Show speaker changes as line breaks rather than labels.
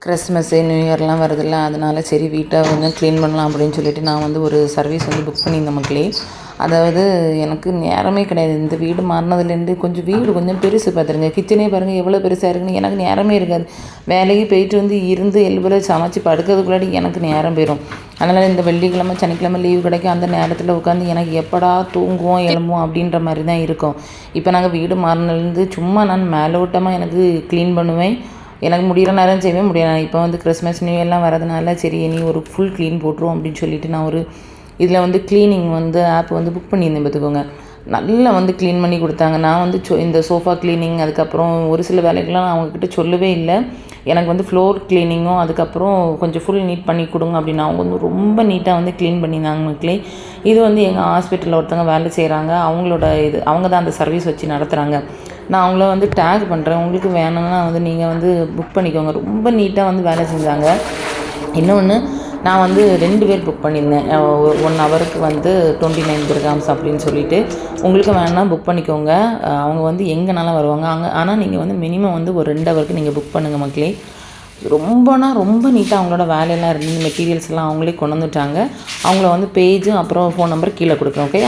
Christmas, new இயர்லாம் வருதுல்ல. அதனால சரி வீட்டை கொஞ்சம் க்ளீன் பண்ணலாம் அப்படின்னு சொல்லிட்டு நான் வந்து ஒரு சர்வீஸ் வந்து புக் பண்ணியிருந்தேன் மக்களே. அதாவது எனக்கு நேரமே கிடையாது. இந்த வீடு மாறினதுலேருந்து வீடு கொஞ்சம் பெருசு பார்த்துருங்க. கிச்சனே பாருங்கள் எவ்வளோ பெருசாக இருக்குன்னு. எனக்கு நேரமே இருக்காது. வேலைக்கு போயிட்டு வந்து இருந்து எழுபுல சமைச்சு படுக்கிறதுக்குள்ளாடி எனக்கு நேரம் போயிடும். அதனால் இந்த வெள்ளிக்கிழமை சனிக்கிழமை லீவு கிடைக்கும். அந்த நேரத்தில் உட்காந்து எனக்கு எப்படா தூங்குவோம் எழும்புவோம் அப்படின்ற மாதிரி தான் இருக்கும். இப்போ நாங்கள் வீடு மாறினதுலேருந்து சும்மா நான் மேலோட்டமாக எனக்கு க்ளீன் பண்ணுவேன். எனக்கு முடிகிற நேரம் செய்வேன், முடியாது. இப்போ வந்து கிறிஸ்மஸ் நியூ இயர்லாம் வரதுனால சரி இனி ஒரு ஃபுல் க்ளீன் போட்டுருவோம் அப்படின்னு சொல்லிட்டு நான் ஒரு இதில் வந்து க்ளீனிங் வந்து ஆப் வந்து புக் பண்ணியிருந்தேன் பார்த்துக்கோங்க. நல்லா வந்து க்ளீன் பண்ணி கொடுத்தாங்க. நான் வந்து இந்த சோஃபா க்ளீனிங், அதுக்கப்புறம் ஒரு சில வேலைகள்லாம் நான் அவங்கக்கிட்ட சொல்லவே இல்லை. எனக்கு வந்து ஃப்ளோர் க்ளீனிங்கும் அதுக்கப்புறம் கொஞ்சம் ஃபுல் நீட் பண்ணி கொடுங்க அப்படின்னு அவங்க வந்து ரொம்ப நீட்டாக வந்து க்ளீன் பண்ணியிருந்தாங்க மக்களே. இது வந்து எங்கள் ஹாஸ்பிட்டலில் ஒருத்தவங்க வேலை செய்கிறாங்க. அவங்களோட அவங்க தான் அந்த சர்வீஸ் வச்சு நடத்துகிறாங்க. நான் அவங்கள வந்து டேக் பண்ணுறேன். உங்களுக்கு வேணும்னா வந்து நீங்கள் வந்து புக் பண்ணிக்கோங்க. ரொம்ப நீட்டாக வந்து வேலை செஞ்சாங்க. இன்னொன்று நான் வந்து 2 பேர் புக் பண்ணியிருந்தேன். 1 ஹவருக்கு வந்து 29 திர்ஹாம்ஸ் அப்படின்னு சொல்லிட்டு. உங்களுக்கு வேணும்னா புக் பண்ணிக்கோங்க. அவங்க வந்து எங்கேனாலும் வருவாங்க. ஆனால் நீங்கள் வந்து மினிமம் வந்து ஒரு 2 ஹவருக்கு நீங்கள் புக் பண்ணுங்கள் மக்களே. ரொம்ப நீட்டாக அவங்களோட வேலையெல்லாம் இருந்து மெட்டீரியல்ஸ் எல்லாம் அவங்களே கொண்டு வந்துட்டாங்க. அவங்கள வந்து பேஜும் அப்புறம் ஃபோன் நம்பர் கீழே கொடுக்குறேன். ஓகே.